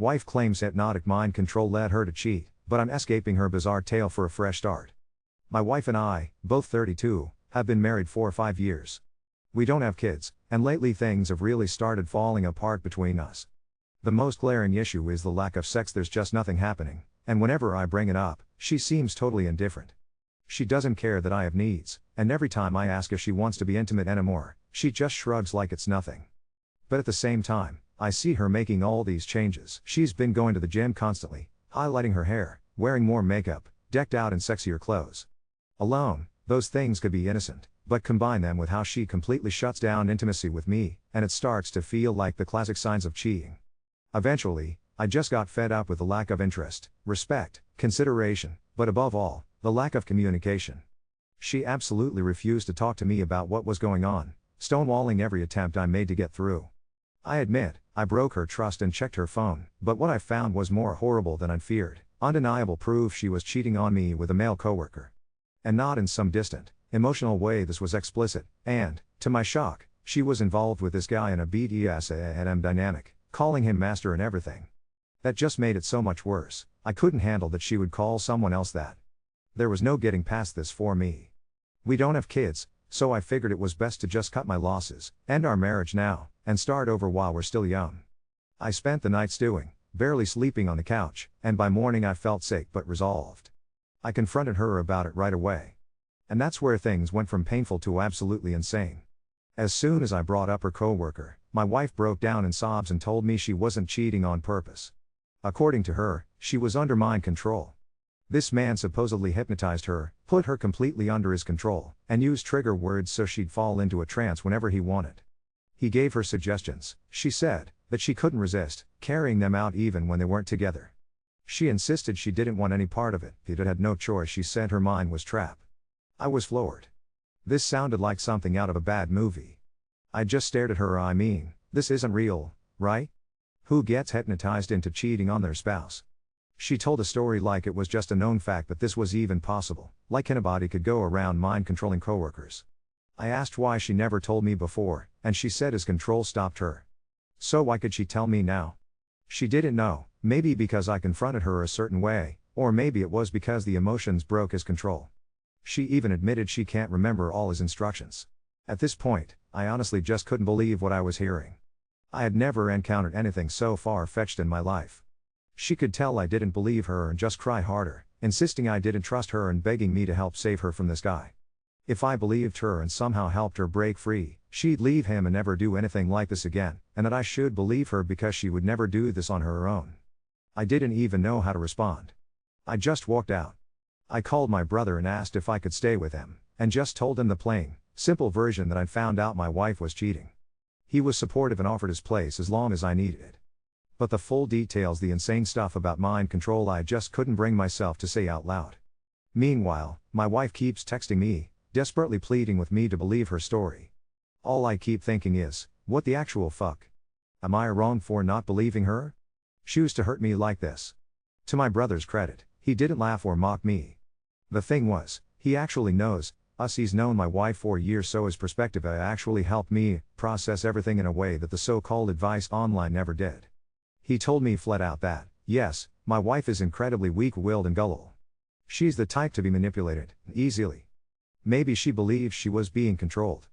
Wife claims hypnotic mind control led her to cheat, but I'm escaping her bizarre tale for a fresh start. My wife and I, both 32, have been married 4 or 5 years. We don't have kids, and lately things have really started falling apart between us. The most glaring issue is the lack of sex. There's just nothing happening, and whenever I bring it up, she seems totally indifferent. She doesn't care that I have needs, and every time I ask if she wants to be intimate anymore, she just shrugs like it's nothing. But at the same time, I see her making all these changes. She's been going to the gym constantly, highlighting her hair, wearing more makeup, decked out in sexier clothes. Alone, those things could be innocent, but combine them with how she completely shuts down intimacy with me, and it starts to feel like the classic signs of cheating. Eventually, I just got fed up with the lack of interest, respect, consideration, but above all, the lack of communication. She absolutely refused to talk to me about what was going on, stonewalling every attempt I made to get through. I admit, I broke her trust and checked her phone, but what I found was more horrible than I'd feared: undeniable proof she was cheating on me with a male coworker. And not in some distant, emotional way. This was explicit, and, to my shock, she was involved with this guy in a BDSM dynamic, calling him master and everything. That just made it so much worse. I couldn't handle that she would call someone else that. There was no getting past this for me. We don't have kids, so I figured it was best to just cut my losses, end our marriage now, and start over while we're still young. I spent the night stewing, barely sleeping on the couch, and by morning I felt sick but resolved. I confronted her about it right away. And that's where things went from painful to absolutely insane. As soon as I brought up her coworker, my wife broke down in sobs and told me she wasn't cheating on purpose. According to her, she was under mind control. This man supposedly hypnotized her, put her completely under his control, and used trigger words so she'd fall into a trance whenever he wanted. He gave her suggestions, she said, that she couldn't resist, carrying them out even when they weren't together. She insisted she didn't want any part of it. If had no choice, she said her mind was trapped. I was floored. This sounded like something out of a bad movie. I just stared at her. I mean, this isn't real, right? Who gets hypnotized into cheating on their spouse? She told a story like it was just a known fact that this was even possible, like anybody could go around mind-controlling coworkers. I asked why she never told me before, and she said his control stopped her. So why could she tell me now? She didn't know, maybe because I confronted her a certain way, or maybe it was because the emotions broke his control. She even admitted she can't remember all his instructions. At this point, I honestly just couldn't believe what I was hearing. I had never encountered anything so far-fetched in my life. She could tell I didn't believe her and just cry harder, insisting I didn't trust her and begging me to help save her from this guy. If I believed her and somehow helped her break free, she'd leave him and never do anything like this again, and that I should believe her because she would never do this on her own. I didn't even know how to respond. I just walked out. I called my brother and asked if I could stay with him, and just told him the plain, simple version that I'd found out my wife was cheating. He was supportive and offered his place as long as I needed it. But the full details, the insane stuff about mind control, I just couldn't bring myself to say out loud. Meanwhile, my wife keeps texting me, desperately pleading with me to believe her story. All I keep thinking is, what the actual fuck? Am I wrong for not believing her? She used to hurt me like this. To my brother's credit, he didn't laugh or mock me. The thing was, he actually knows us. He's known my wife for years, so his perspective actually helped me process everything in a way that the so-called advice online never did. He told me flat out that, yes, my wife is incredibly weak-willed and gullible. She's the type to be manipulated, easily. Maybe she believes she was being controlled.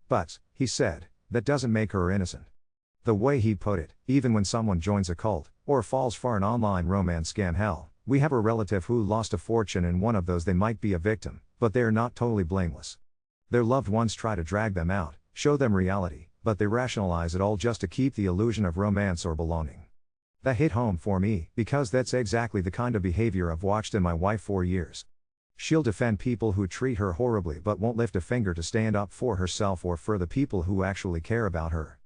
But, he said, that doesn't make her innocent. The way he put it, even when someone joins a cult, or falls for an online romance scam, hell, we have a relative who lost a fortune in one of those, they might be a victim, but they're not totally blameless. Their loved ones try to drag them out, show them reality, but they rationalize it all just to keep the illusion of romance or belonging. That hit home for me, because that's exactly the kind of behavior I've watched in my wife for years. She'll defend people who treat her horribly but won't lift a finger to stand up for herself or for the people who actually care about her.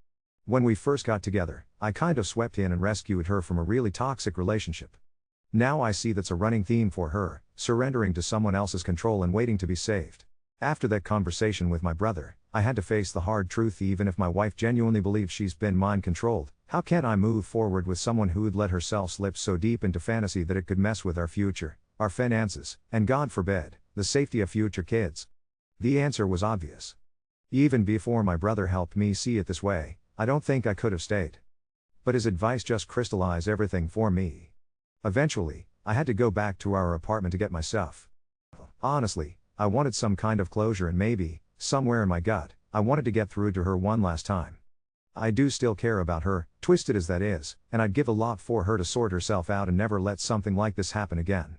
When we first got together, I kind of swept in and rescued her from a really toxic relationship. Now I see that's a running theme for her, surrendering to someone else's control and waiting to be saved. After that conversation with my brother, I had to face the hard truth: even if my wife genuinely believes she's been mind-controlled, how can I move forward with someone who'd let herself slip so deep into fantasy that it could mess with our future, our finances, and God forbid, the safety of future kids? The answer was obvious. Even before my brother helped me see it this way, I don't think I could have stayed. But his advice just crystallized everything for me. Eventually, I had to go back to our apartment to get my stuff. Honestly, I wanted some kind of closure, and maybe, somewhere in my gut, I wanted to get through to her one last time. I do still care about her, twisted as that is, and I'd give a lot for her to sort herself out and never let something like this happen again.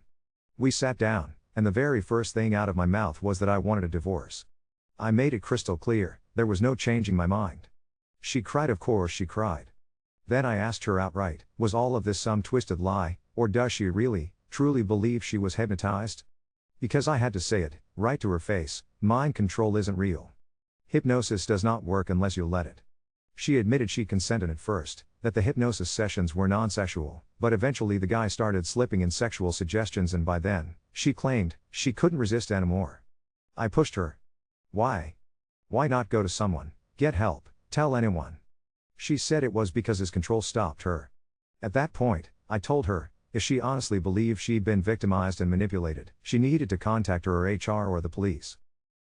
We sat down, and the very first thing out of my mouth was that I wanted a divorce. I made it crystal clear, there was no changing my mind. She cried, of course she cried. Then I asked her outright, was all of this some twisted lie, or does she really, truly believe she was hypnotized? Because I had to say it, right to her face, mind control isn't real. Hypnosis does not work unless you let it. She admitted she consented at first, that the hypnosis sessions were non-sexual, but eventually the guy started slipping in sexual suggestions, and by then, she claimed, she couldn't resist anymore. I pushed her. Why? Why not go to someone, get help, tell anyone? She said it was because his control stopped her. At that point, I told her, if she honestly believed she'd been victimized and manipulated, she needed to contact her HR or the police.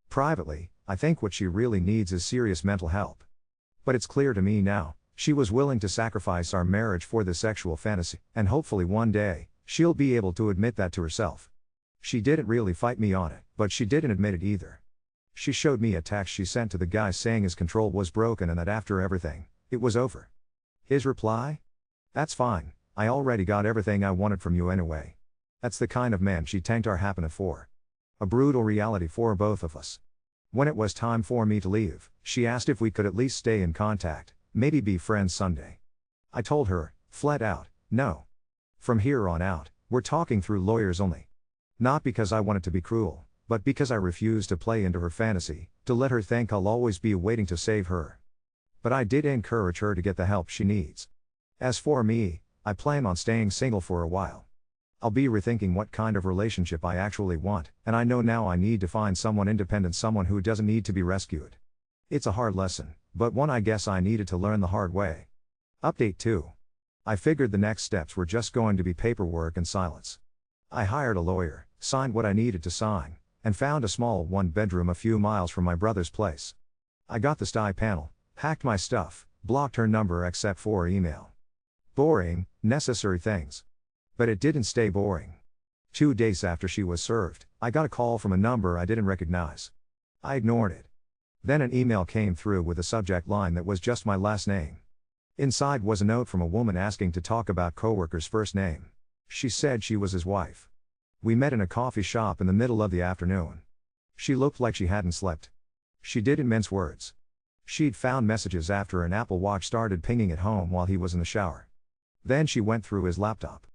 Privately, I think what she really needs is serious mental help. But it's clear to me now, she was willing to sacrifice our marriage for this sexual fantasy, and hopefully one day, she'll be able to admit that to herself. She didn't really fight me on it, but she didn't admit it either. She showed me a text she sent to the guy saying his control was broken and that after everything, it was over. His reply? That's fine, I already got everything I wanted from you anyway. That's the kind of man she tanked our happiness for. A brutal reality for both of us. When it was time for me to leave, she asked if we could at least stay in contact, maybe be friends someday. I told her, flat out, no. From here on out, we're talking through lawyers only. Not because I wanted to be cruel, but because I refused to play into her fantasy, to let her think I'll always be waiting to save her. But I did encourage her to get the help she needs. As for me, I plan on staying single for a while. I'll be rethinking what kind of relationship I actually want, and I know now I need to find someone independent, someone who doesn't need to be rescued. It's a hard lesson, but one I guess I needed to learn the hard way. Update 2. I figured the next steps were just going to be paperwork and silence. I hired a lawyer, signed what I needed to sign, and found a small one-bedroom a few miles from my brother's place. I got the STI panel, hacked my stuff, blocked her number except for email. Boring, necessary things. But it didn't stay boring. 2 days after she was served, I got a call from a number I didn't recognize. I ignored it. Then an email came through with a subject line that was just my last name. Inside was a note from a woman asking to talk about coworker's first name. She said she was his wife. We met in a coffee shop in the middle of the afternoon. She looked like she hadn't slept. She didn't mince words. She'd found messages after an Apple Watch started pinging at home while he was in the shower. Then she went through his laptop.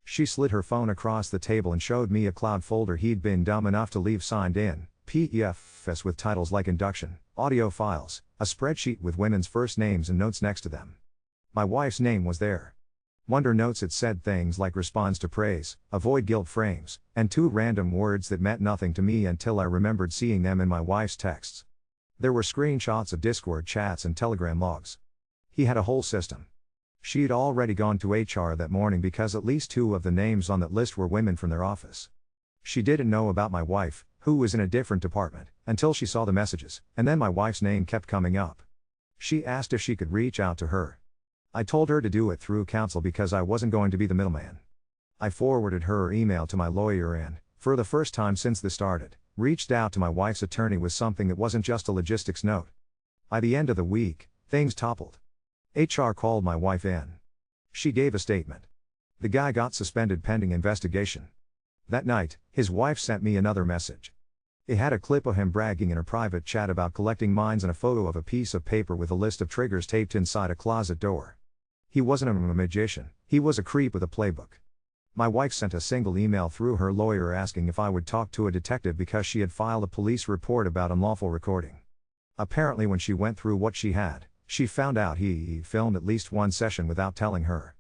She slid her phone across the table and showed me a cloud folder he'd been dumb enough to leave signed in, PDFs with titles like induction, audio files, a spreadsheet with women's first names and notes next to them. My wife's name was there. Wonder notes it said things like responds to praise, avoid guilt frames, and 2 random words that meant nothing to me until I remembered seeing them in my wife's texts. There were screenshots of Discord chats and Telegram logs. He had a whole system. She'd already gone to HR that morning because at least 2 of the names on that list were women from their office. She didn't know about my wife, who was in a different department, until she saw the messages, and then my wife's name kept coming up. She asked if she could reach out to her. I told her to do it through counsel because I wasn't going to be the middleman. I forwarded her email to my lawyer and, for the first time since this started, reached out to my wife's attorney with something that wasn't just a logistics note. By the end of the week, things toppled. HR called my wife in. She gave a statement. The guy got suspended pending investigation. That night, his wife sent me another message. It had a clip of him bragging in a private chat about collecting mines and a photo of a piece of paper with a list of triggers taped inside a closet door. He wasn't a magician, he was a creep with a playbook. My wife sent a single email through her lawyer asking if I would talk to a detective because she had filed a police report about unlawful recording. Apparently when she went through what she had, she found out he filmed at least 1 session without telling her.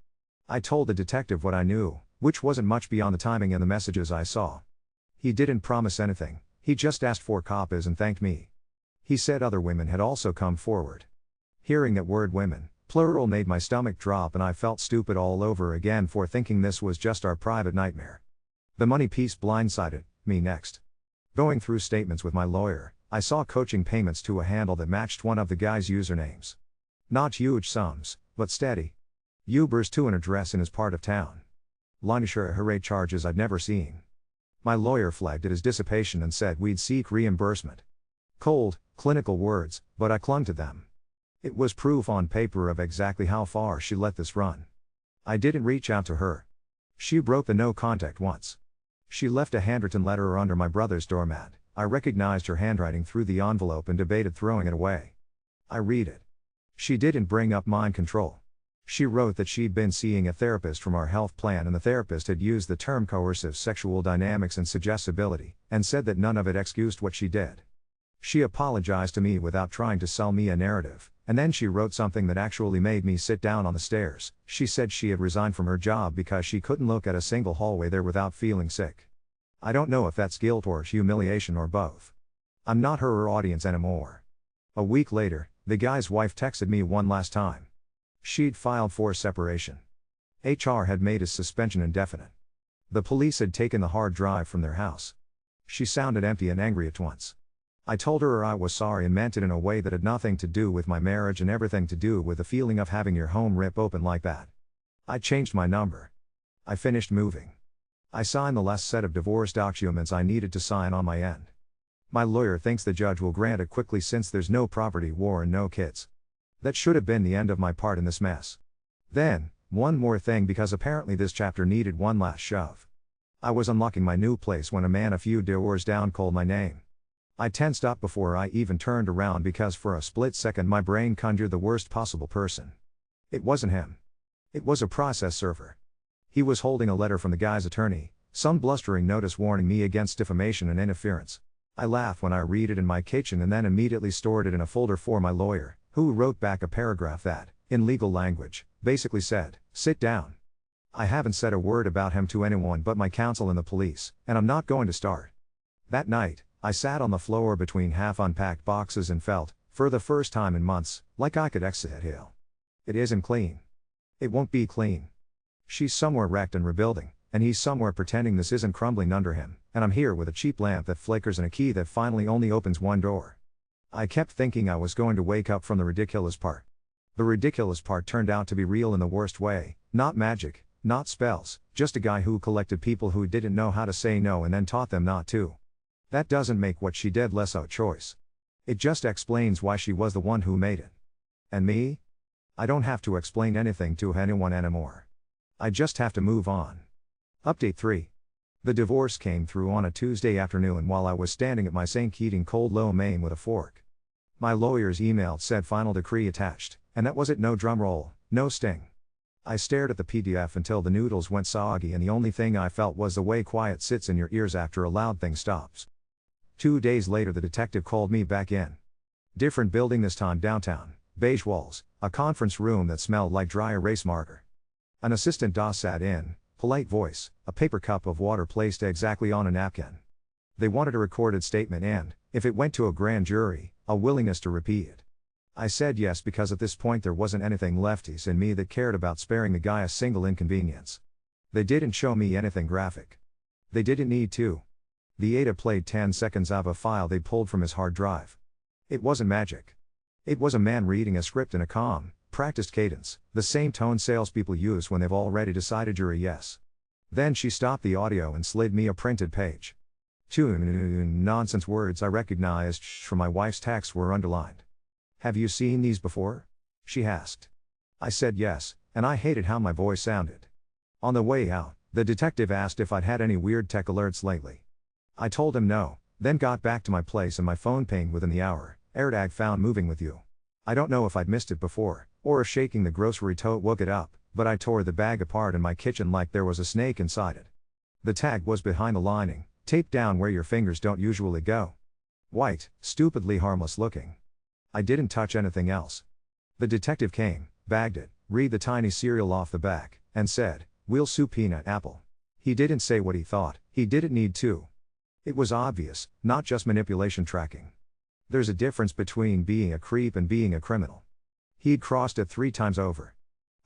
I told the detective what I knew, which wasn't much beyond the timing and the messages I saw. He didn't promise anything, he just asked for copies and thanked me. He said other women had also come forward. Hearing that word women, plural, made my stomach drop and I felt stupid all over again for thinking this was just our private nightmare. The money piece blindsided me next. Going through statements with my lawyer, I saw coaching payments to a handle that matched one of the guy's usernames. Not huge sums, but steady. Ubers to an address in his part of town. Lancashire hooray charges I'd never seen. My lawyer flagged it as dissipation and said we'd seek reimbursement. Cold, clinical words, but I clung to them. It was proof on paper of exactly how far she let this run. I didn't reach out to her. She broke the no contact once. She left a handwritten letter under my brother's doormat. I recognized her handwriting through the envelope and debated throwing it away. I read it. She didn't bring up mind control. She wrote that she'd been seeing a therapist from our health plan and the therapist had used the term coercive sexual dynamics and suggestibility, and said that none of it excused what she did. She apologized to me without trying to sell me a narrative, and then she wrote something that actually made me sit down on the stairs. She said she had resigned from her job because she couldn't look at a single hallway there without feeling sick. I don't know if that's guilt or humiliation or both. I'm not her audience anymore. A week later, the guy's wife texted me one last time. She'd filed for separation. HR had made his suspension indefinite. The police had taken the hard drive from their house. She sounded empty and angry at once. I told her I was sorry and meant it in a way that had nothing to do with my marriage and everything to do with the feeling of having your home rip open like that. I changed my number. I finished moving. I signed the last set of divorce documents I needed to sign on my end. My lawyer thinks the judge will grant it quickly since there's no property war and no kids. That should have been the end of my part in this mess. Then, one more thing because apparently this chapter needed one last shove. I was unlocking my new place when a man a few doors down called my name. I tensed up before I even turned around because for a split second my brain conjured the worst possible person. It wasn't him. It was a process server. He was holding a letter from the guy's attorney, some blustering notice warning me against defamation and interference. I laughed when I read it in my kitchen and then immediately stored it in a folder for my lawyer, who wrote back a paragraph that, in legal language, basically said, "Sit down." I haven't said a word about him to anyone but my counsel and the police, and I'm not going to start. That night, I sat on the floor between half-unpacked boxes and felt, for the first time in months, like I could exhale. It isn't clean. It won't be clean. She's somewhere wrecked and rebuilding, and he's somewhere pretending this isn't crumbling under him, and I'm here with a cheap lamp that flickers and a key that finally only opens one door. I kept thinking I was going to wake up from the ridiculous part. The ridiculous part turned out to be real in the worst way, not magic, not spells, just a guy who collected people who didn't know how to say no and then taught them not to. That doesn't make what she did less a choice. It just explains why she was the one who made it. And me? I don't have to explain anything to anyone anymore. I just have to move on. Update 3. The divorce came through on a Tuesday afternoon while I was standing at my St. Keating cold lo mein with a fork. My lawyer's email said final decree attached, and that was it. No drum roll, no sting. I stared at the PDF until the noodles went soggy and the only thing I felt was the way quiet sits in your ears after a loud thing stops. 2 days later the detective called me back in. Different building this time downtown, beige walls, a conference room that smelled like dry erase marker. An assistant DA sat in, polite voice, a paper cup of water placed exactly on a napkin. They wanted a recorded statement and, if it went to a grand jury, a willingness to repeat it. I said yes because at this point there wasn't anything lefties in me that cared about sparing the guy a single inconvenience. They didn't show me anything graphic. They didn't need to. The ADA played 10 seconds of a file they pulled from his hard drive. It wasn't magic. It was a man reading a script in a calm, practiced cadence, the same tone salespeople use when they've already decided you're a yes. Then she stopped the audio and slid me a printed page. 2 nonsense words I recognized from my wife's text were underlined. "Have you seen these before?" she asked. I said yes, and I hated how my voice sounded. On the way out, the detective asked if I'd had any weird tech alerts lately. I told him no, then got back to my place and my phone pinged within the hour. AirTag found moving with you. I don't know if I'd missed it before, or if shaking the grocery tote woke it up, but I tore the bag apart in my kitchen like there was a snake inside it. The tag was behind the lining, taped down where your fingers don't usually go. White, stupidly harmless looking. I didn't touch anything else. The detective came, bagged it, read the tiny serial off the back, and said, "Wheel soup peanut apple." He didn't say what he thought, he didn't need to. It was obvious, not just manipulation tracking. There's a difference between being a creep and being a criminal. He'd crossed it 3 times over.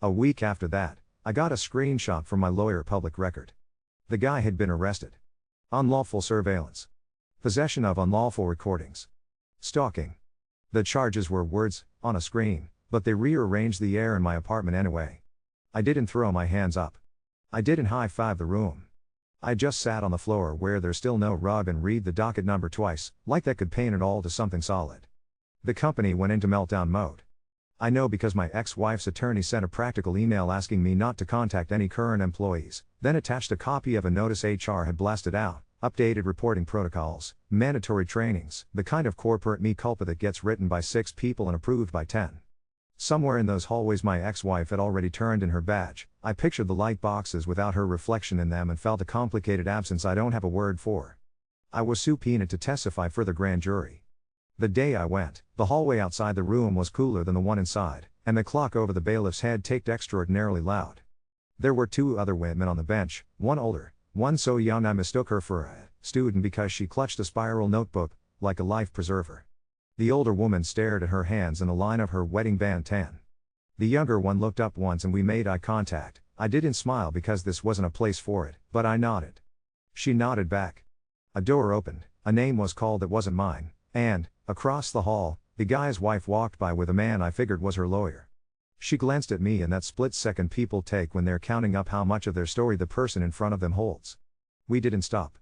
A week after that, I got a screenshot from my lawyer public record. The guy had been arrested. Unlawful surveillance. Possession of unlawful recordings. Stalking. The charges were words, on a screen, but they rearranged the air in my apartment anyway. I didn't throw my hands up. I didn't high-five the room. I just sat on the floor where there's still no rug and read the docket number twice, like that could paint it all to something solid. The company went into meltdown mode. I know because my ex-wife's attorney sent a practical email asking me not to contact any current employees, then attached a copy of a notice HR had blasted out, updated reporting protocols, mandatory trainings, the kind of corporate mea culpa that gets written by 6 people and approved by 10. Somewhere in those hallways my ex-wife had already turned in her badge. I pictured the light boxes without her reflection in them and felt a complicated absence I don't have a word for. I was subpoenaed to testify for the grand jury. The day I went, the hallway outside the room was cooler than the one inside, and the clock over the bailiff's head ticked extraordinarily loud. There were 2 other women on the bench, one older, one so young I mistook her for a student because she clutched a spiral notebook, like a life preserver. The older woman stared at her hands and the line of her wedding band tan. The younger one looked up once and we made eye contact. I didn't smile because this wasn't a place for it, but I nodded. She nodded back. A door opened, a name was called that wasn't mine, and, across the hall, the guy's wife walked by with a man I figured was her lawyer. She glanced at me in that split-second people take when they're counting up how much of their story the person in front of them holds. We didn't stop.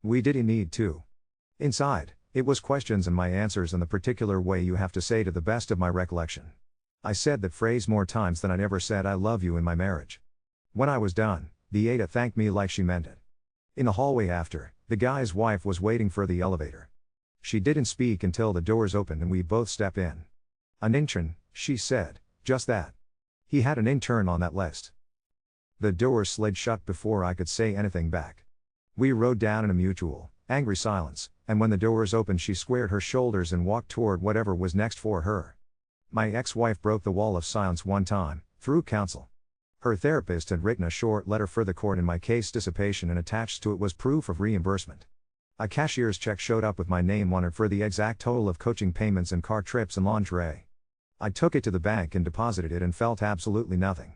We didn't need to. Inside, it was questions and my answers in the particular way you have to say to the best of my recollection. I said that phrase more times than I'd ever said I love you in my marriage. When I was done, the Ada thanked me like she meant it. In the hallway after, the guy's wife was waiting for the elevator. She didn't speak until the doors opened and we both stepped in. An intern, she said, just that. He had an intern on that list. The doors slid shut before I could say anything back. We rode down in a mutual, angry silence, and when the doors opened she squared her shoulders and walked toward whatever was next for her. My ex-wife broke the wall of silence one time, through counsel. Her therapist had written a short letter for the court in my case dissipation and attached to it was proof of reimbursement. A cashier's check showed up with my name on it for the exact total of coaching payments and car trips and lingerie. I took it to the bank and deposited it and felt absolutely nothing.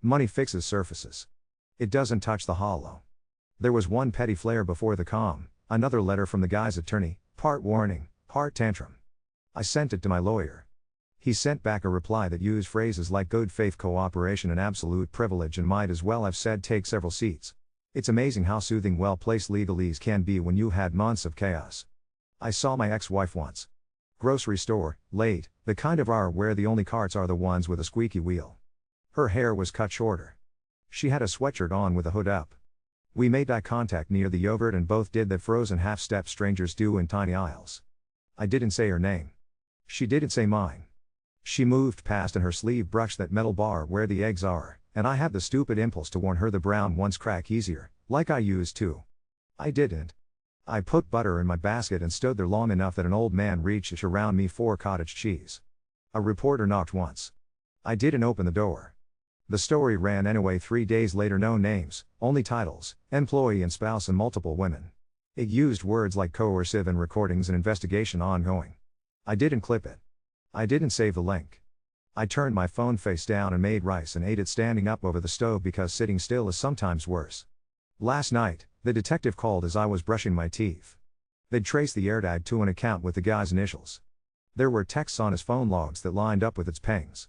Money fixes surfaces. It doesn't touch the hollow. There was one petty flare before the calm, another letter from the guy's attorney, part warning, part tantrum. I sent it to my lawyer. He sent back a reply that used phrases like good faith cooperation and absolute privilege and might as well have said take several seats. It's amazing how soothing well-placed legalese can be when you've had months of chaos. I saw my ex-wife once. Grocery store, late, the kind of hour where the only carts are the ones with a squeaky wheel. Her hair was cut shorter. She had a sweatshirt on with a hood up. We made eye contact near the yogurt and both did that frozen half-step strangers do in tiny aisles. I didn't say her name. She didn't say mine. She moved past and her sleeve brushed that metal bar where the eggs are, and I had the stupid impulse to warn her the brown ones crack easier, like I used to. I didn't. I put butter in my basket and stood there long enough that an old man reached around me for cottage cheese. A reporter knocked once. I didn't open the door. The story ran anyway 3 days later, no names, only titles, employee and spouse and multiple women. It used words like coercive and recordings and investigation ongoing. I didn't clip it. I didn't save the link. I turned my phone face down and made rice and ate it standing up over the stove because sitting still is sometimes worse. Last night, the detective called as I was brushing my teeth. They'd traced the AirTag to an account with the guy's initials. There were texts on his phone logs that lined up with its pings.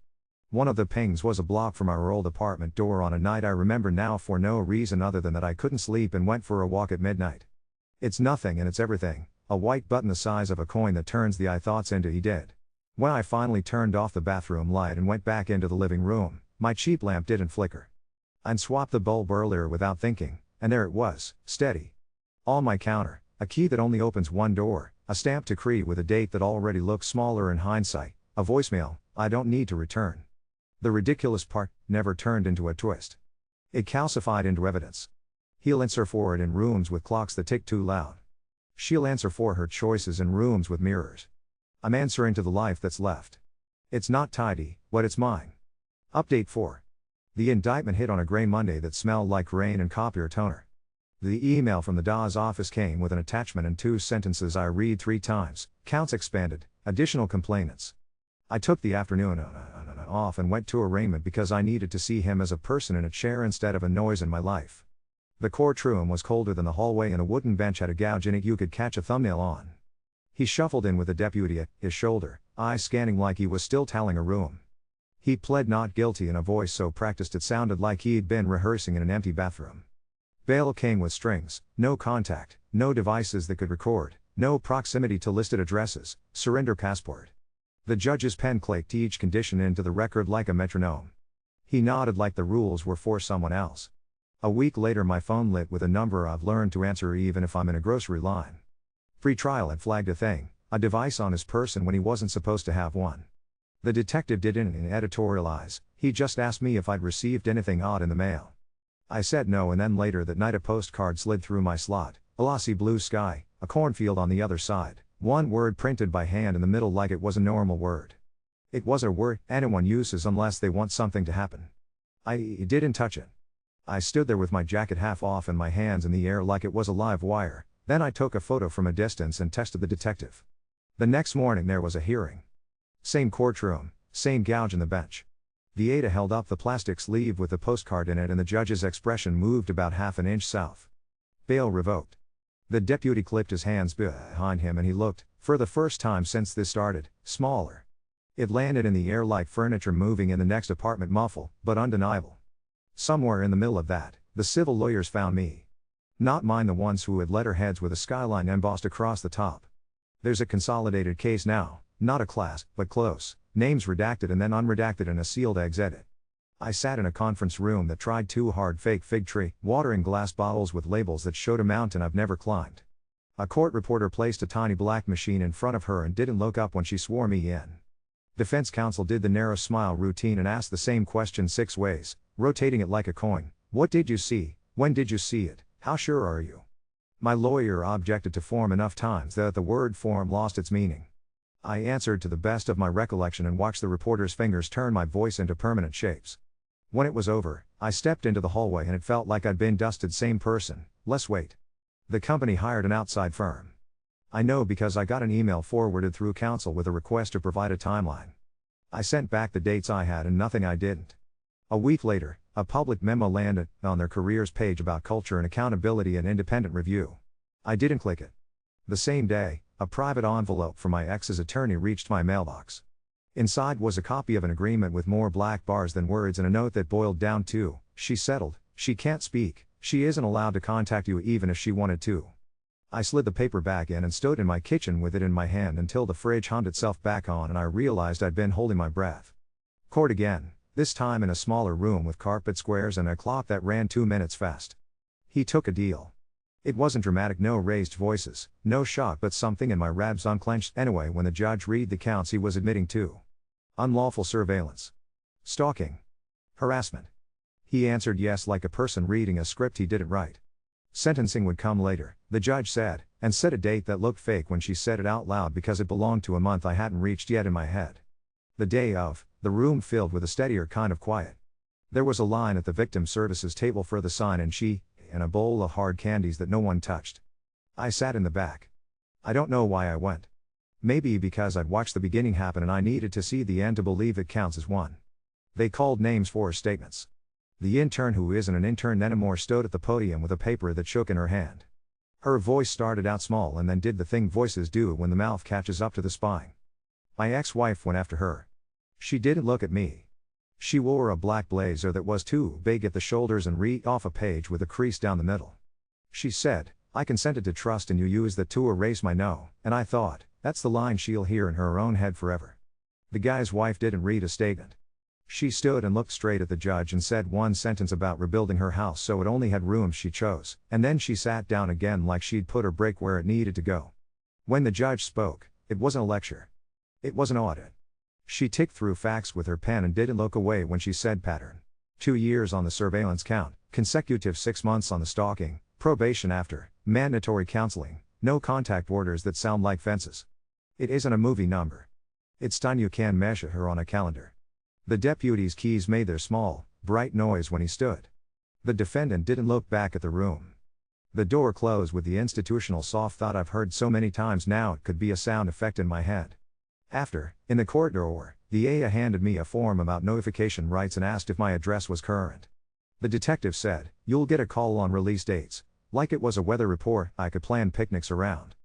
One of the pings was a block from our old apartment door on a night I remember now for no reason other than that I couldn't sleep and went for a walk at midnight. It's nothing and it's everything, a white button the size of a coin that turns the I thoughts into he did. When I finally turned off the bathroom light and went back into the living room, my cheap lamp didn't flicker. I'd swapped the bulb earlier without thinking, and there it was, steady. On my counter, a key that only opens one door, a stamped decree with a date that already looks smaller in hindsight, a voicemail, I don't need to return. The ridiculous part never turned into a twist. It calcified into evidence. He'll answer for it in rooms with clocks that tick too loud. She'll answer for her choices in rooms with mirrors. I'm answering to the life that's left. It's not tidy, but it's mine. Update 4. The indictment hit on a gray Monday that smelled like rain and copier toner. The email from the DA's office came with an attachment and 2 sentences I read 3 times, counts expanded, additional complainants. I took the afternoon off and went to arraignment because I needed to see him as a person in a chair instead of a noise in my life. The courtroom was colder than the hallway and a wooden bench had a gouge in it you could catch a thumbnail on. He shuffled in with a deputy at his shoulder, eyes scanning like he was still tallying a room. He pled not guilty in a voice so practiced it sounded like he'd been rehearsing in an empty bathroom. Bail came with strings, no contact, no devices that could record, no proximity to listed addresses, surrender passport. The judge's pen clicked each condition into the record like a metronome. He nodded like the rules were for someone else. A week later my phone lit with a number I've learned to answer even if I'm in a grocery line. Pre-trial had flagged a device on his person when he wasn't supposed to have one. The detective didn't editorialize, he just asked me if I'd received anything odd in the mail. I said no, and then later that night a postcard slid through my slot, a lossy blue sky, a cornfield on the other side, one word printed by hand in the middle like it was a normal word. It was a word anyone uses unless they want something to happen. I didn't touch it. I stood there with my jacket half off and my hands in the air like it was a live wire, then I took a photo from a distance and texted the detective. The next morning there was a hearing. Same courtroom, same gouge in the bench. The ADA held up the plastic sleeve with the postcard in it and the judge's expression moved about half an inch south. Bail revoked. The deputy clipped his hands behind him and he looked, for the first time since this started, smaller. It landed in the air like furniture moving in the next apartment, muffled, but undeniable. Somewhere in the middle of that, the civil lawyers found me. Not mine, the ones who had letterheads with a skyline embossed across the top. There's a consolidated case now, not a class, but close, names redacted and then unredacted in a sealed exit. I sat in a conference room that tried too hard, fake fig tree, watering glass bottles with labels that showed a mountain I've never climbed. A court reporter placed a tiny black machine in front of her and didn't look up when she swore me in. Defense counsel did the narrow smile routine and asked the same question 6 ways, rotating it like a coin. What did you see? When did you see it? How sure are you? My lawyer objected to form enough times that the word form lost its meaning. I answered to the best of my recollection and watched the reporter's fingers turn my voice into permanent shapes. When it was over, I stepped into the hallway and it felt like I'd been dusted. Same person, less weight. The company hired an outside firm. I know because I got an email forwarded through counsel with a request to provide a timeline. I sent back the dates I had and nothing I didn't. A week later, a public memo landed on their careers page about culture and accountability and independent review. I didn't click it. The same day, a private envelope from my ex's attorney reached my mailbox. Inside was a copy of an agreement with more black bars than words and a note that boiled down to, she settled, she can't speak, she isn't allowed to contact you even if she wanted to. I slid the paper back in and stood in my kitchen with it in my hand until the fridge hummed itself back on and I realized I'd been holding my breath. Court again, this time in a smaller room with carpet squares and a clock that ran 2 minutes fast. He took a deal. It wasn't dramatic, no raised voices, no shock, but something in my ribs unclenched. Anyway, when the judge read the counts he was admitting to: unlawful surveillance, stalking, harassment. He answered yes like a person reading a script he didn't write. Sentencing would come later, the judge said, and set a date that looked fake when she said it out loud because it belonged to a month I hadn't reached yet in my head. The day of, the room filled with a steadier kind of quiet. There was a line at the victim services table for the sign and she, and a bowl of hard candies that no one touched. I sat in the back. I don't know why I went. Maybe because I'd watched the beginning happen and I needed to see the end to believe it counts as one. They called names for statements. The intern who isn't an intern anymore stood at the podium with a paper that shook in her hand. Her voice started out small and then did the thing voices do when the mouth catches up to the spine. My ex-wife went after her. She didn't look at me. She wore a black blazer that was too big at the shoulders and read off a page with a crease down the middle. She said, I consented to trust and you used that to erase my no, and I thought, that's the line she'll hear in her own head forever. The guy's wife didn't read a statement. She stood and looked straight at the judge and said one sentence about rebuilding her house so it only had rooms she chose, and then she sat down again like she'd put her break where it needed to go. When the judge spoke, it wasn't a lecture. It was an audit. She ticked through facts with her pen and didn't look away when she said pattern. 2 years on the surveillance count, consecutive 6 months on the stalking, probation after, mandatory counseling, no contact orders that sound like fences. It isn't a movie number. It's done. You can measure her on a calendar. The deputy's keys made their small, bright noise when he stood. The defendant didn't look back at the room. The door closed with the institutional soft thought I've heard so many times now it could be a sound effect in my head. After, in the corridor, the AIA handed me a form about notification rights and asked if my address was current. The detective said, you'll get a call on release dates. Like it was a weather report, I could plan picnics around.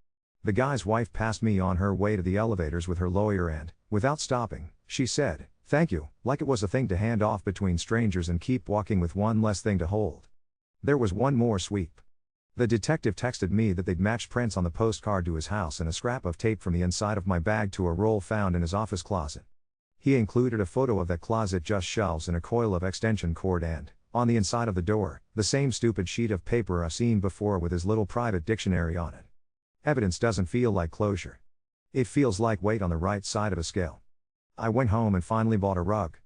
The guy's wife passed me on her way to the elevators with her lawyer and, without stopping, she said, Thank you, like it was a thing to hand off between strangers and keep walking with one less thing to hold. There was one more sweep. The detective texted me that they'd matched prints on the postcard to his house and a scrap of tape from the inside of my bag to a roll found in his office closet. He included a photo of that closet, just shelves and a coil of extension cord and, on the inside of the door, the same stupid sheet of paper I've seen before with his little private dictionary on it. Evidence doesn't feel like closure. It feels like weight on the right side of a scale. I went home and finally bought a rug.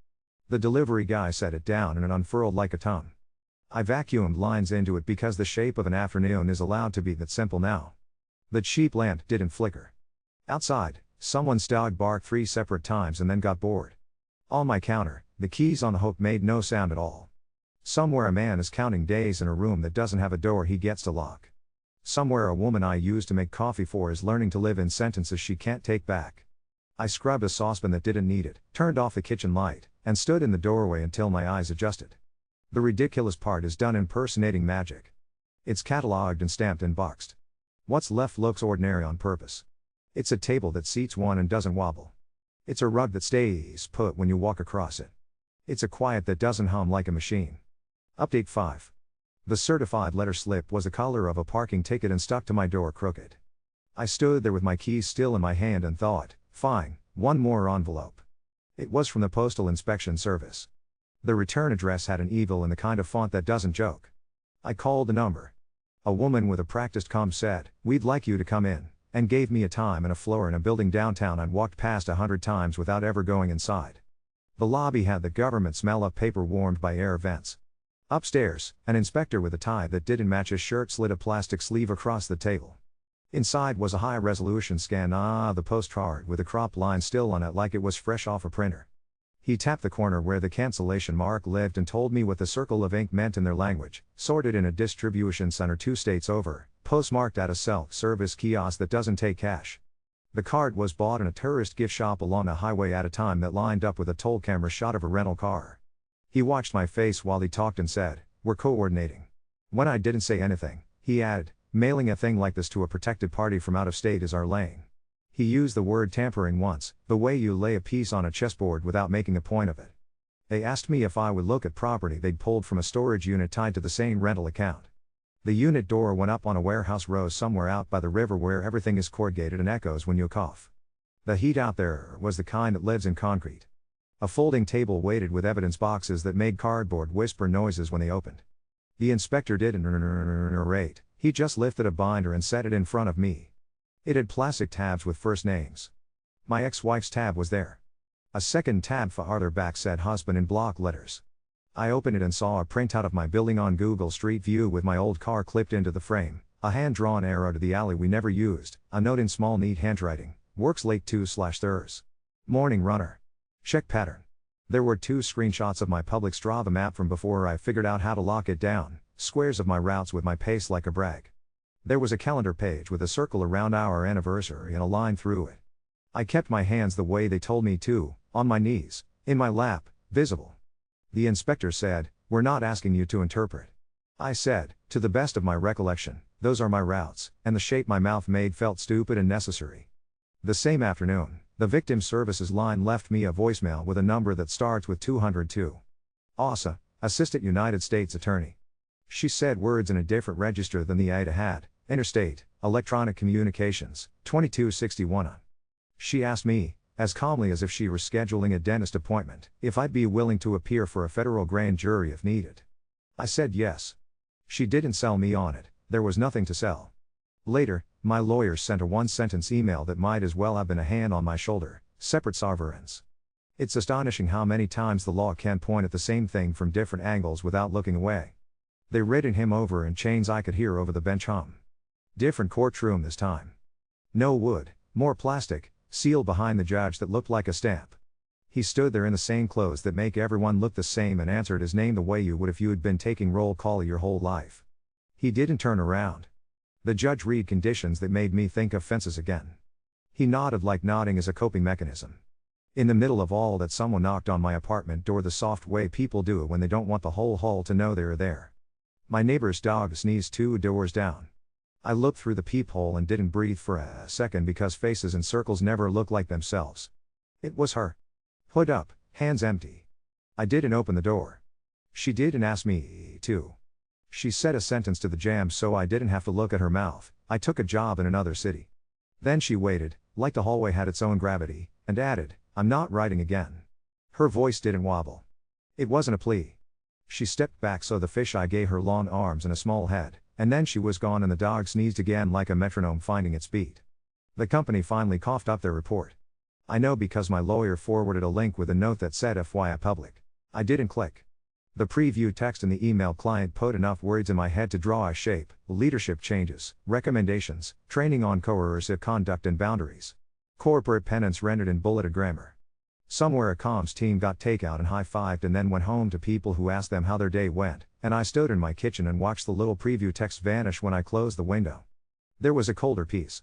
The delivery guy set it down and it unfurled like a tongue. I vacuumed lines into it because the shape of an afternoon is allowed to be that simple now. The cheap lamp didn't flicker. Outside, someone's dog barked 3 separate times and then got bored. On my counter, the keys on the hook made no sound at all. Somewhere a man is counting days in a room that doesn't have a door he gets to lock. Somewhere a woman I used to make coffee for is learning to live in sentences she can't take back. I scrubbed a saucepan that didn't need it, turned off the kitchen light, and stood in the doorway until my eyes adjusted. The ridiculous part is done impersonating magic. It's catalogued and stamped and boxed. What's left looks ordinary on purpose. It's a table that seats one and doesn't wobble. It's a rug that stays put when you walk across it. It's a quiet that doesn't hum like a machine. Update 5. The certified letter slip was the color of a parking ticket and stuck to my door crooked. I stood there with my keys still in my hand and thought, fine, one more envelope. It was from the Postal Inspection Service. The return address had an evil in the kind of font that doesn't joke. I called the number. A woman with a practiced comm said, "We'd like you to come in," and gave me a time and a floor in a building downtown I'd walked past 100 times without ever going inside. The lobby had the government smell of paper warmed by air vents. Upstairs, an inspector with a tie that didn't match his shirt slid a plastic sleeve across the table. Inside was a high-resolution scan of the postcard with a crop line still on it like it was fresh off a printer. He tapped the corner where the cancellation mark lived and told me what the circle of ink meant in their language, sorted in a distribution center 2 states over, postmarked at a self-service kiosk that doesn't take cash. The card was bought in a tourist gift shop along a highway at a time that lined up with a toll camera shot of a rental car. He watched my face while he talked and said, "We're coordinating." When I didn't say anything, he added, "Mailing a thing like this to a protected party from out of state is our laying." He used the word tampering once, the way you lay a piece on a chessboard without making a point of it. They asked me if I would look at property they'd pulled from a storage unit tied to the same rental account. The unit door went up on a warehouse row somewhere out by the river where everything is corrugated and echoes when you cough. The heat out there was the kind that lives in concrete. A folding table weighted with evidence boxes that made cardboard whisper noises when they opened. The inspector didn't narrate, he just lifted a binder and set it in front of me. It had plastic tabs with first names. My ex-wife's tab was there. A second tab farther back said husband in block letters. I opened it and saw a printout of my building on Google Street View with my old car clipped into the frame, a hand-drawn arrow to the alley we never used, a note in small neat handwriting, "Works late 2/3. Morning runner. Check pattern." There were 2 screenshots of my public Strava map from before I figured out how to lock it down, squares of my routes with my pace like a brag. There was a calendar page with a circle around our anniversary and a line through it. I kept my hands the way they told me to, on my knees, in my lap, visible. The inspector said, "We're not asking you to interpret." I said, "To the best of my recollection, those are my routes," and the shape my mouth made felt stupid and necessary. The same afternoon, the victim services line left me a voicemail with a number that starts with 202. Asa, Assistant United States Attorney. She said words in a different register than the AIDA had. Interstate, Electronic Communications, 2261. She asked me, as calmly as if she were scheduling a dentist appointment, if I'd be willing to appear for a federal grand jury if needed. I said yes. She didn't sell me on it, there was nothing to sell. Later, my lawyer sent a 1-sentence email that might as well have been a hand on my shoulder, separate sovereigns. It's astonishing how many times the law can point at the same thing from different angles without looking away. They written him over in chains I could hear over the bench hum. Different courtroom this time. No wood, more plastic, sealed behind the judge that looked like a stamp. He stood there in the same clothes that make everyone look the same and answered his name the way you would if you had been taking roll call your whole life. He didn't turn around. The judge read conditions that made me think of fences again. He nodded like nodding is a coping mechanism. In the middle of all that, someone knocked on my apartment door the soft way people do it when they don't want the whole hall to know they're there. My neighbor's dog sneezed 2 doors down. I looked through the peephole and didn't breathe for a second because faces in circles never look like themselves. It was her. "Hood up, hands empty. I didn't open the door. She did and asked me to. She said a sentence to the jam so I didn't have to look at her mouth. I took a job in another city. Then she waited, like the hallway had its own gravity, and added, I'm not writing again. Her voice didn't wobble. It wasn't a plea. She stepped back so the fisheye gave her long arms and a small head, and then she was gone and the dog sneezed again like a metronome finding its beat. The company finally coughed up their report. I know because my lawyer forwarded a link with a note that said FYI public. I didn't click. The preview text in the email client put enough words in my head to draw a shape: leadership changes, recommendations, training on coercive conduct and boundaries. Corporate penance rendered in bulleted grammar. Somewhere a comms team got takeout and high-fived and then went home to people who asked them how their day went, and I stood in my kitchen and watched the little preview text vanish when I closed the window. There was a colder piece.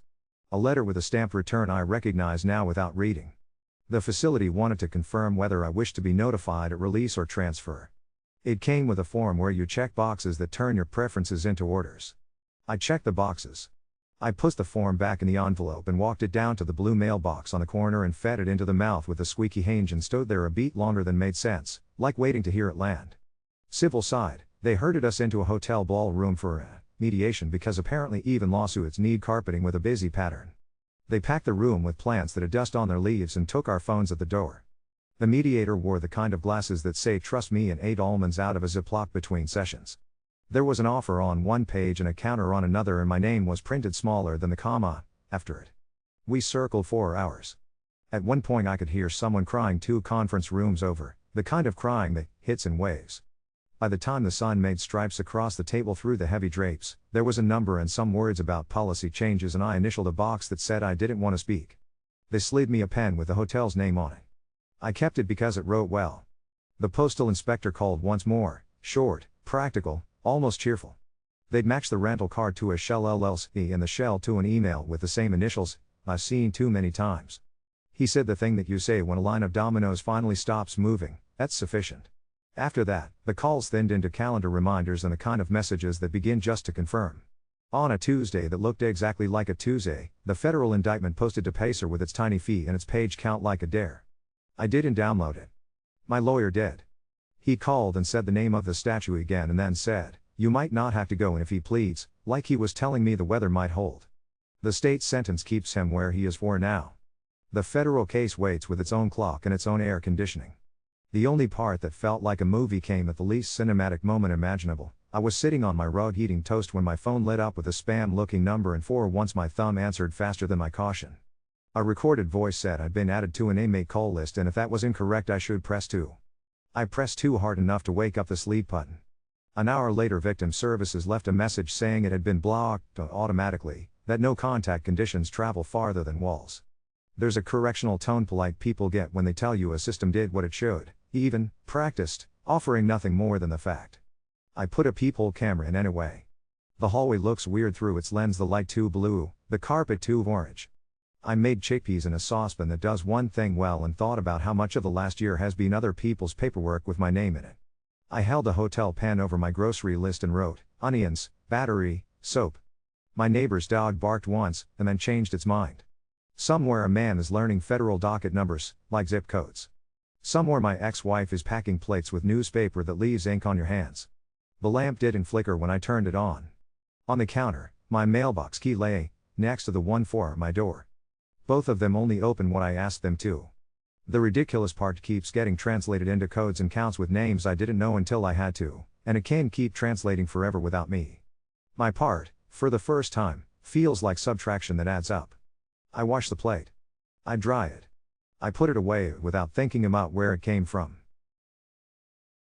A letter with a stamped return I recognize now without reading. The facility wanted to confirm whether I wished to be notified at release or transfer. It came with a form where you check boxes that turn your preferences into orders. I checked the boxes. I put the form back in the envelope and walked it down to the blue mailbox on the corner and fed it into the mouth with a squeaky hinge and stood there a beat longer than made sense, like waiting to hear it land. Civil side, they herded us into a hotel ballroom for mediation because apparently even lawsuits need carpeting with a busy pattern. They packed the room with plants that had dust on their leaves and took our phones at the door. The mediator wore the kind of glasses that say trust me and ate almonds out of a Ziploc between sessions. There was an offer on one page and a counter on another and my name was printed smaller than the comma after it. We circled 4 hours. At one point I could hear someone crying 2 conference rooms over, the kind of crying that hits in waves. By the time the sun made stripes across the table through the heavy drapes, there was a number and some words about policy changes and I initialed a box that said I didn't want to speak. They slid me a pen with the hotel's name on it. I kept it because it wrote well. The postal inspector called once more, short, practical, almost cheerful. They'd matched the rental card to a shell LLC and the shell to an email with the same initials. I've seen too many times. He said the thing that you say when a line of dominoes finally stops moving, that's sufficient. After that, the calls thinned into calendar reminders and the kind of messages that begin just to confirm. On a Tuesday that looked exactly like a Tuesday, the federal indictment posted to Pacer with its tiny fee and its page count like a dare. I didn't download it. My lawyer did. He called and said the name of the statue again and then said, you might not have to go in if he pleads, like he was telling me the weather might hold. The state sentence keeps him where he is for now. The federal case waits with its own clock and its own air conditioning. The only part that felt like a movie came at the least cinematic moment imaginable. I was sitting on my rug eating toast when my phone lit up with a spam-looking number and for once my thumb answered faster than my caution. A recorded voice said I'd been added to an inmate call list and if that was incorrect I should press 2. I pressed 2 hard enough to wake up the sleep button. An hour later Victim Services left a message saying it had been blocked automatically, that no contact conditions travel farther than walls. There's a correctional tone polite people get when they tell you a system did what it should, even, practiced, offering nothing more than the fact. I put a peephole camera in anyway. The hallway looks weird through its lens, the light too blue, the carpet too orange. I made chickpeas in a saucepan that does one thing well and thought about how much of the last year has been other people's paperwork with my name in it. I held a hotel pen over my grocery list and wrote, onions, battery, soap. My neighbor's dog barked once, and then changed its mind. Somewhere a man is learning federal docket numbers, like zip codes. Somewhere my ex-wife is packing plates with newspaper that leaves ink on your hands. The lamp didn't flicker when I turned it on. On the counter, my mailbox key lay, next to the one for my door. Both of them only open what I asked them to. The ridiculous part keeps getting translated into codes and counts with names I didn't know until I had to, and it can keep translating forever without me. My part, for the first time, feels like subtraction that adds up. I wash the plate. I dry it. I put it away without thinking about where it came from.